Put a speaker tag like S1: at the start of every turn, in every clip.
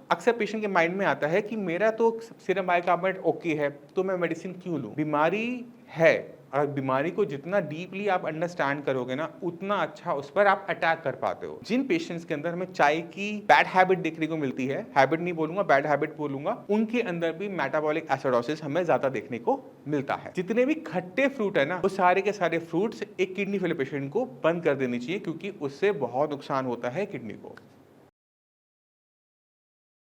S1: अक्सर पेशेंट के माइंड में आता है कि मेरा तो सीरम बाइकार्बोनेट ओके है, तो मैं मेडिसिन क्यों लूं? बीमारी है और बीमारी को जितना डीपली आप अंडरस्टैंड करोगे ना, उतना अच्छा उस पर आप अटैक कर पाते हो। जिन पेशेंट्स के अंदर हमें चाय की बैड हैबिट देखने को मिलती है, हैबिट नहीं बोलूंगा, बैड हैबिट बोलूंगा, उनके अंदर भी मेटाबॉलिक एसिडोसिस हमें ज्यादा देखने को मिलता है। जितने भी खट्टे फ्रूट है ना, वो सारे के सारे फ्रूट्स एक किडनी फेलियर पेशेंट को बंद कर देनी चाहिए, क्योंकि उससे बहुत नुकसान होता है किडनी को।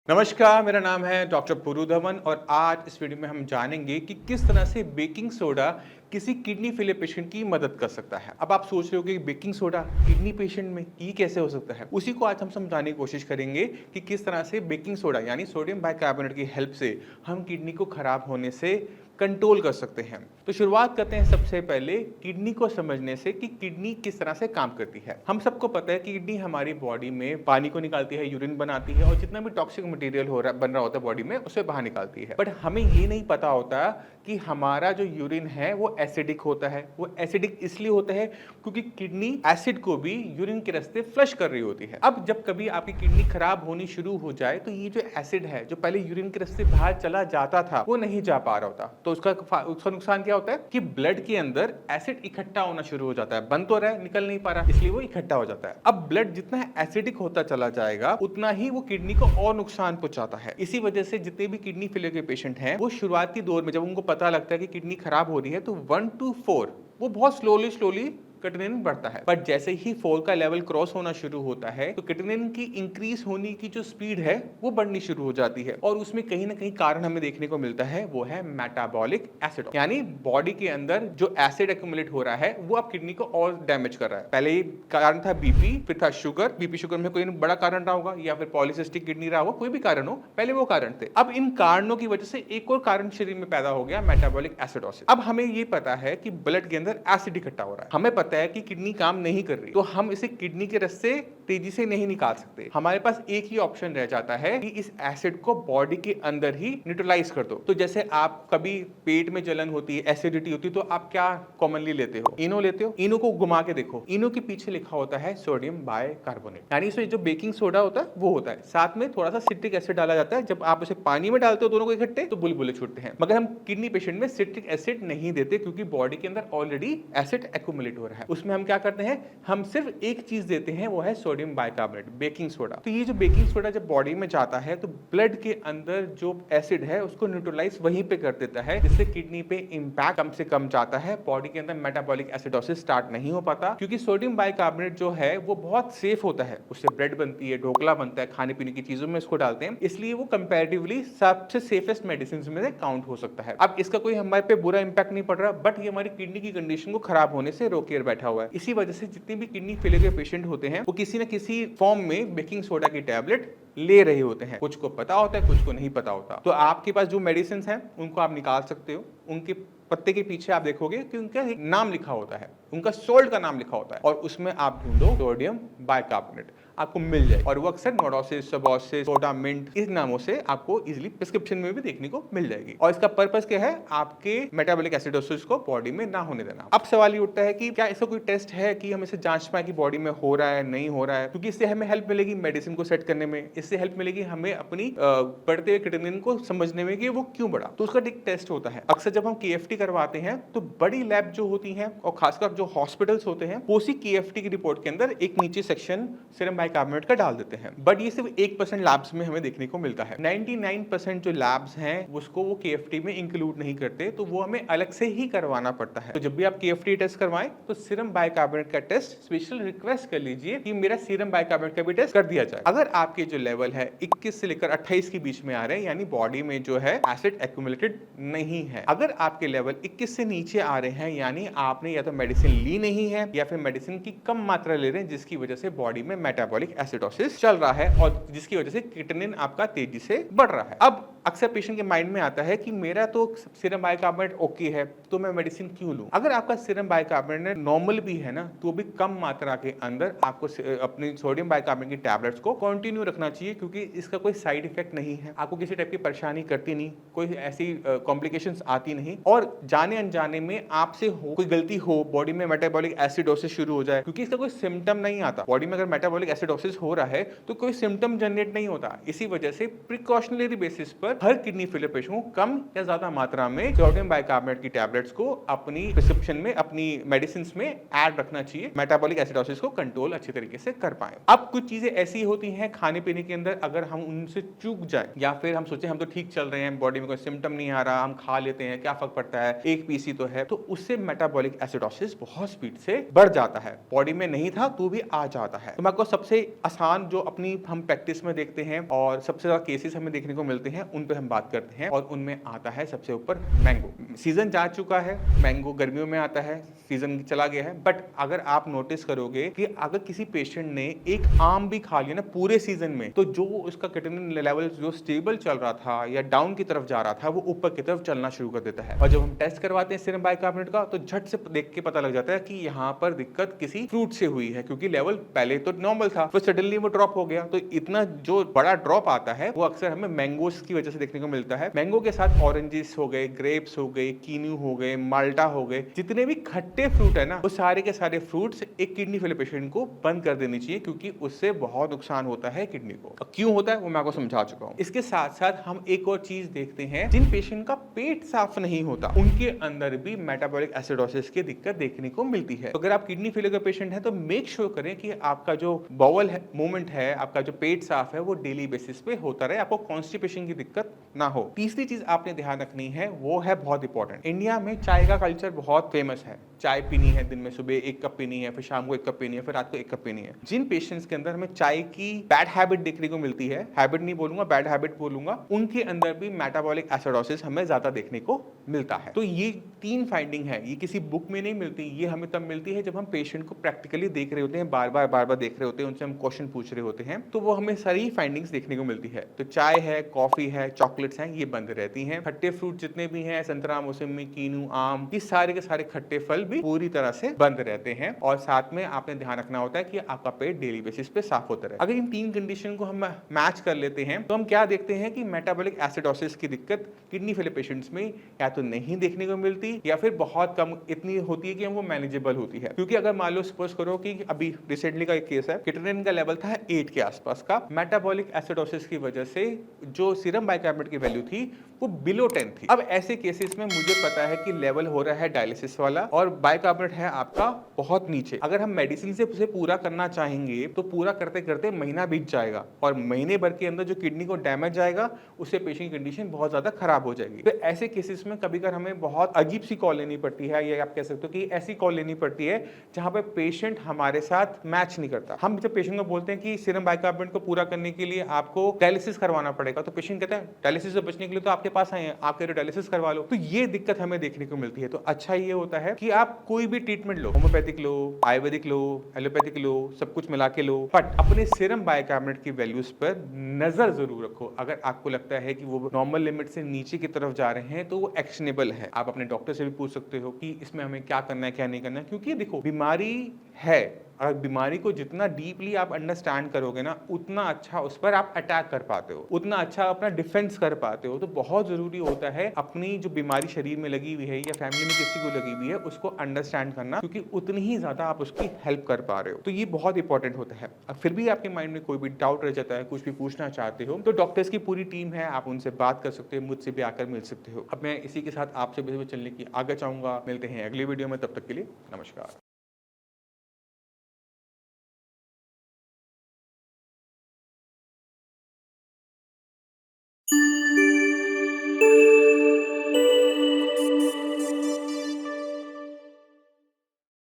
S1: नमस्कार, मेरा नाम है डॉक्टर पुरु धवन और आज इस वीडियो में हम जानेंगे कि किस तरह से बेकिंग सोडा किसी किडनी फेलियर पेशेंट की मदद कर सकता है। अब आप सोच रहे हो कि बेकिंग सोडा किडनी पेशेंट में ये कैसे हो सकता है, उसी को आज हम समझाने की कोशिश करेंगे कि किस तरह से बेकिंग सोडा यानी सोडियम बाइकार्बोनेट की हेल्प से हम किडनी को खराब होने से कंट्रोल कर सकते हैं। तो शुरुआत करते हैं सबसे पहले किडनी को समझने से कि किडनी किस तरह से काम करती है। हम सबको पता है कि किडनी हमारी बॉडी में पानी को निकालती है, यूरिन बनाती है और जितना भी टॉक्सिक मटेरियल बन रहा होता है बॉडी में, उसे बाहर निकालती है। बट हमें ये नहीं पता होता कि हमारा जो यूरिन है वो एसिडिक होता है। वो एसिडिक इसलिए होता है क्योंकि किडनी एसिड को भी यूरिन के रास्ते फ्लश कर रही होती है। अब जब कभी आपकी किडनी खराब होनी शुरू हो जाए तो ये जो एसिड है, जो पहले यूरिन के रास्ते बाहर चला जाता था, वो नहीं जा पा रहा होता। तो उसका नुकसान क्या होता है कि ब्लड के अंदर एसिड इकट्ठा होना शुरू हो जाता है। बन तो रहा है, निकल नहीं पा रहा, इसलिए वो इकट्ठा हो जाता है। अब ब्लड जितना एसिडिक होता चला जाएगा, उतना ही वो किडनी को और नुकसान पहुंचाता है। इसी वजह से जितने भी किडनी फेलियर के पेशेंट हैं, वो शुरुआती दौर में जब उनको पता लगता है कि किडनी खराब हो रही है, तो 1 to 4 वो बहुत स्लोली क्रिएटिनिन बढ़ता है। पर जैसे ही 4 का लेवल क्रॉस होना शुरू होता है, तो क्रिएटिनिन की इंक्रीज होने की जो स्पीड है वो बढ़नी शुरू हो जाती है। और उसमें कहीं ना कहीं कारण हमें देखने को मिलता है, वो है मेटाबॉलिक एसिड, यानी बॉडी के अंदर जो एसिड एक्यूमुलेट हो रहा है वो अब किडनी को और डैमेज कर रहा है। पहले ये कारण था बीपी, फिर था शुगर। बीपी शुगर में कोई बड़ा कारण रहा होगा, या फिर पॉलीसिस्टिक किडनी रहा होगा, कोई भी कारण हो, पहले वो कारण थे। अब इन कारणों की वजह से एक और कारण शरीर में पैदा हो गया, मेटाबॉलिक एसिडोसिस। अब हमें ये पता है कि ब्लड के अंदर एसिड इकट्ठा हो रहा है, हमें पता है कि किडनी काम नहीं कर रही, तो हम इसे किडनी के रास्ते तेजी से नहीं निकाल सकते। हमारे पास एक ही ऑप्शन रह जाता है कि इस एसिड को बॉडी के अंदर ही न्यूट्रलाइज कर दो। तो जैसे आप कभी पेट में जलन होती है, एसिडिटी होती है, तो आप क्या कॉमनली लेते हो? इनो लेते हो। इनो को घुमा के देखो, इनो के पीछे लिखा होता है सोडियम बाइकार्बोनेट, यानी इसमें जो बेकिंग सोडा होता है वो होता है, साथ में थोड़ा सा सिट्रिक एसिड डाला जाता है। जब आप उसे पानी में डालते हो दोनों को इकट्ठे, तो बुलबुले छूटते हैं। मगर हम किडनी पेशेंट में सिट्रिक एसिड नहीं देते, क्योंकि बॉडी के अंदर ऑलरेडी एसिड एक्यूमुलेट हो रहा है। उसमें हम क्या करते हैं, हम सिर्फ एक चीज देते हैं, वो है सोडियम बाइकार्बोनेट, बेकिंग सोडा। तो ये जो बेकिंग सोडा जब बॉडी में जाता है, तो ब्लड के अंदर जो एसिड है उसको न्यूट्रलाइज वहीं पे कर देता है, जिससे किडनी पे इंपैक्ट कम से कम जाता है। बॉडी के अंदर मेटाबॉलिक एसिडोसिस स्टार्ट नहीं हो पाता, क्योंकि सोडियम बाइकार्बोनेट जो है वो बहुत सेफ होता है। उससे ब्रेड बनती है, ढोकला बनता है, खाने पीने की चीजों में इसको डालते हैं, इसलिए वो कंपैरेटिवली सबसे सेफेस्ट मेडिसिन में से काउंट हो सकता है। अब इसका कोई हमारे पे बुरा इंपैक्ट नहीं पड़ रहा, बट ये हमारी किडनी की कंडीशन को खराब होने से रोके बैठा हुआ है। इसी वजह से जितने भी किडनी फेलियर के पेशेंट होते हैं, वो किसी न किसी फॉर्म में बेकिंग सोडा की टैबलेट ले रहे होते हैं। कुछ को पता होता है, कुछ को नहीं पता होता। तो आपके पास जो मेडिसिन हैं उनको आप निकाल सकते हो। उनके पत्ते के पीछे आप देखोगे कि उनका एक नाम लिखा होता है, उनका सोल्ट का नाम लिखा होता है, और उसमें आप ढूंढो सोडियम बाइकार्बोनेट, आपको मिल जाए। और वो अक्सर नोडोसिस, सबोसिस, सोडा मिंट, इस नामों से आपको इजीली प्रिस्क्रिप्शन में भी देखने को मिल जाएगी। और इसका पर्पस क्या है, आपके मेटाबॉलिक एसिडोसिस को बॉडी में ना होने देना। अब सवाल ये उठता है कि क्या ऐसा कोई टेस्ट है कि हम इसे जांच पाए कि बॉडी में हो रहा है नहीं हो रहा है, क्योंकि इससे हमें हेल्प मिलेगी मेडिसिन को सेट करने में, इससे हेल्प मिलेगी हमें अपनी बढ़ते हुए क्रिएटिनिन को समझने में कि वो क्यों बढ़ा। तो उसका एक टेस्ट होता है। अक्सर जब हम केएफटी करवाते हैं, तो बड़ी लैब जो होती हैं और खासकर जो हॉस्पिटल्स होते हैं, वो उसी केएफटी की रिपोर्ट के अंदर एक नीचे सेक्शन सीरम बाइकार्बोनेट का डाल देते हैं। बट ये सिर्फ 1% लैब्स में हमें देखने को मिलता है। 99% जो लैब्स हैं उसको वो केएफटी में इंक्लूड नहीं करते, तो वो हमें अलग से ही करवाना पड़ता है। तो जब भी आप केएफटी टेस्ट करवाएं, तो सीरम बाइकार्बोनेट का टेस्ट स्पेशल रिक्वेस्ट कर लीजिए कि मेरा सीरम बाइकार्बोनेट का भी टेस्ट कर दिया जाए। अगर आपके जो लेवल है 21 से लेकर 28 के बीच में आ रहे हैं, यानी बॉडी में जो है एसिड एक्यूमुलेटेड नहीं है। अगर आपके लेवल 21 से नीचे आ रहे हैं, यानी आपने या तो मेडिसिन ली नहीं है या फिर मेडिसिन की कम मात्रा ले रहे हैं, जिसकी वजह से बॉडी में मेटाबॉलिक एसिडोसिस चल रहा है और जिसकी वजह से क्रिएटिनिन आपका तेजी से बढ़ रहा है। अब अक्सर पेशेंट के माइंड में आता है कि मेरा तो सीरम बाइकार्बोनेट ओके है, तो मैं मेडिसिन क्यों लूं? अगर आपका सीरम बाइकार्बोनेट नॉर्मल भी है ना, तो भी कम मात्रा के अंदर आपको अपनी सोडियम बाइकार्बोनेट की टैबलेट्स को कंटिन्यू रखना चाहिए, क्योंकि इसका कोई साइड इफेक्ट नहीं है, आपको किसी टाइप की परेशानी करती नहीं, कोई ऐसी कॉम्प्लिकेशंस आती नहीं, और जाने अनजाने में आपसे कोई गलती हो, बॉडी में मेटाबॉलिक एसिडोसिस शुरू हो जाए, क्योंकि इसका कोई सिम्टम नहीं आता। बॉडी में अगर मेटाबॉलिक एसिडोसिस हो रहा है तो कोई सिम्टम जनरेट नहीं होता। इसी वजह से प्रिकॉशनरी बेसिस पर हर किडनी फेलियर पेशेंट को कम या ज्यादा मात्रा में सोडियम बाइकार्बोनेट की टैबलेट्स को अपनी प्रिस्क्रिप्शन में, अपनी मेडिसिन में ऐड रखना चाहिए, मेटाबॉलिक एसिडोसिस को कंट्रोल अच्छे तरीके से कर पाए। अब कुछ चीजें ऐसी होती हैं खाने पीने के अंदर, अगर हम उनसे चूक जाए या फिर हम सोचे हम तो ठीक चल रहे हैं, बॉडी में कोई सिम्टम नहीं आ रहा, हम खा लेते हैं, क्या फर्क पड़ता है, एक पीसी तो है, तो उससे मेटाबॉलिक एसिडोसिस बहुत स्पीड से बढ़ जाता है। बॉडी में नहीं था तो भी आ जाता है। तो मैं आपको सबसे आसान जो अपनी हम प्रैक्टिस में देखते हैं और सबसे ज्यादा केसेस हमें देखने को मिलते हैं, उन पे हम बात करते हैं। और उनमें आता है सबसे ऊपर मैंगो। सीजन जा चुका है, मैंगो गर्मियों में आता है, सीजन चला गया है, बट अगर आप नोटिस करोगे कि अगर किसी पेशेंट ने एक आम भी खा लिया ना पूरे सीजन में, तो जो उसका केटोनिन लेवल जो स्टेबल चल रहा था या डाउन की तरफ जा रहा था, वो ऊपर की तरफ चलना शुरू कर देता है। और जब हम टेस्ट करवाते हैं सीरम बाइकार्बोनेट का, तो झट से देख के पता लग जाता है कि यहाँ पर दिक्कत किसी फ्रूट से हुई है, क्योंकि लेवल पहले तो नॉर्मल था, फिर सडनली वो ड्रॉप हो गया। तो इतना जो बड़ा ड्रॉप आता है वो अक्सर हमें मैंगोस की वजह से देखने को मिलता है। मैंगो के साथ ऑरेंजेस हो गए, ग्रेप्स हो गए, कीनू हो गए, माल्टा हो गए, जितने भी खट्टे फ्रूट है ना, वो सारे के सारे फ्रूट्स एक किडनी फेलियर पेशेंट को बंद कर देनी चाहिए, क्योंकि उससे बहुत नुकसान होता है किडनी को। क्यों होता है वो मैं आपको समझा चुका हूँ। इसके साथ साथ हम एक और चीज देखते हैं, जिन पेशेंट का पेट साफ नहीं होता उनके अंदर भी मेटाबॉलिक एसिडोसिस की दिक्कत देखने को मिलती है। तो अगर आप किडनी फेलियर का पेशेंट है तो मेक श्योर करें कि आपका जो बाउल है मूवमेंट है, आपका जो पेट साफ है, वो डेली बेसिस पे होता रहे, आपको कॉन्स्टिपेशन की दिक्कत ना हो। तीसरी चीज आपने ध्यान रखनी है, वो है बहुत इंपॉर्टेंट। इंडिया में चाय का कल्चर बहुत फेमस है। चाय पीनी है दिन में, सुबह 1 कप पीनी है, फिर शाम को 1 कप पीनी है, फिर रात को 1 कप पीनी है। जिन पेशेंट्स के अंदर हमें चाय की बैड हैबिट देखने को मिलती है, हैबिट नहीं बोलूंगा, बैड हैबिट बोलूंगा, उनके अंदर भी मेटाबॉलिक एसिडोसिस हमें ज्यादा देखने को मिलता है। तो ये 3 फाइंडिंग है, ये किसी बुक में नहीं मिलती, ये हमें तब मिलती है जब हम पेशेंट को प्रैक्टिकली देख रहे होते हैं, बार बार देख रहे होते हैं, उनसे हम क्वेश्चन पूछ रहे होते हैं, तो वो हमें सारी फाइंडिंग्स देखने को मिलती है। तो चाय है, कॉफी है, चॉकलेट्स हैं, ये बंद रहती हैं। खट्टे फ्रूट जितने भी हैं, संतरा, मौसमी, कीनू, आम, ये सारे के सारे खट्टे फल भी पूरी तरह से बंद रहते हैं। और साथ में आपने ध्यान रखना होता है कि आपका पेट डेली बेसिस पे साफ होता रहे। अगर इन 3 कंडीशन को हम मैच कर लेते हैं तो हम क्या देखते हैं कि मेटाबॉलिक एसिडोसिस की दिक्कत किडनी फेलियर पेशेंट्स में या तो नहीं देखने को मिलती या फिर बहुत कम इतनी होती है कि वो मैनेजेबल होती है। क्योंकि अगर मान लो सपोज करो कि अभी रिसेंटली का एक केस है, केटोनिन का लेवल था 8 के आसपास का, मेटाबॉलिक एसिडोसिस की वजह से जो सीरम बाइकार्बोनेट की वैल्यू थी वो बिलो 10 थी। अब ऐसे केसेस में मुझे पता है कि लेवल हो रहा है डायलिसिस वाला और बाइकार्बोनेट है आपका बहुत नीचे। अगर हम मेडिसिन से उसे पूरा करना चाहेंगे तो पूरा करते करते महीना बीत जाएगा और महीने भर के अंदर जो किडनी को डैमेज आएगा उससे पेशेंट की कंडीशन बहुत ज्यादा खराब हो जाएगी। तो ऐसे केसेस में कभी कभी हमें बहुत अजीब सी कॉल लेनी पड़ती है, या आप कह सकते हो कि ऐसी कॉल लेनी पड़ती है जहां पे पेशेंट हमारे साथ मैच नहीं करता। हम जब पेशेंट को बोलते हैं कि सीरम बाइकार्बोनेट को पूरा करने के लिए आपको डायलिसिस करवाना पड़ेगा, तो पेशेंट कहता है डायलिसिस से बचने के लिए तो आपके पास आए हैं, आप कह रहे हो डायलिसिस करवा लो। तो ये दिक्कत हमें देखने को मिलती है। तो अच्छा ये होता है कि आप कोई भी ट्रीटमेंट लो, होम्योपैथिक लो, आयुर्वेदिक लो, एलोपैथिक लो, सब कुछ मिला के लो, बट अपने सीरम बाइकार्बोनेट की वैल्यूज पर नजर जरूर रखो। अगर आपको लगता है कि वो नॉर्मल लिमिट से नीचे की तरफ जा रहे हैं तो वो एक्शनेबल है। आप अपने डॉक्टर से भी पूछ सकते हो कि इसमें हमें क्या करना है, क्या नहीं करना है। क्योंकि देखो बीमारी है, अगर बीमारी को जितना डीपली आप अंडरस्टैंड करोगे ना, उतना अच्छा उस पर आप अटैक कर पाते हो, उतना अच्छा अपना डिफेंस कर पाते हो। तो बहुत जरूरी होता है अपनी जो बीमारी शरीर में लगी हुई है या फैमिली में किसी को लगी हुई है उसको अंडरस्टैंड करना, क्योंकि उतनी ही ज्यादा आप उसकी हेल्प कर पा रहे हो। तो ये बहुत इंपॉर्टेंट होता है। अब फिर भी आपके माइंड में कोई भी डाउट रह जाता है, कुछ भी पूछना चाहते हो, तो डॉक्टर्स की पूरी टीम है, आप उनसे बात कर सकते हो, मुझसे भी आकर मिल सकते हो। अब मैं इसी के साथ आपसे चलने की आगे चाहूंगा। मिलते हैं अगली वीडियो में, तब तक के लिए नमस्कार।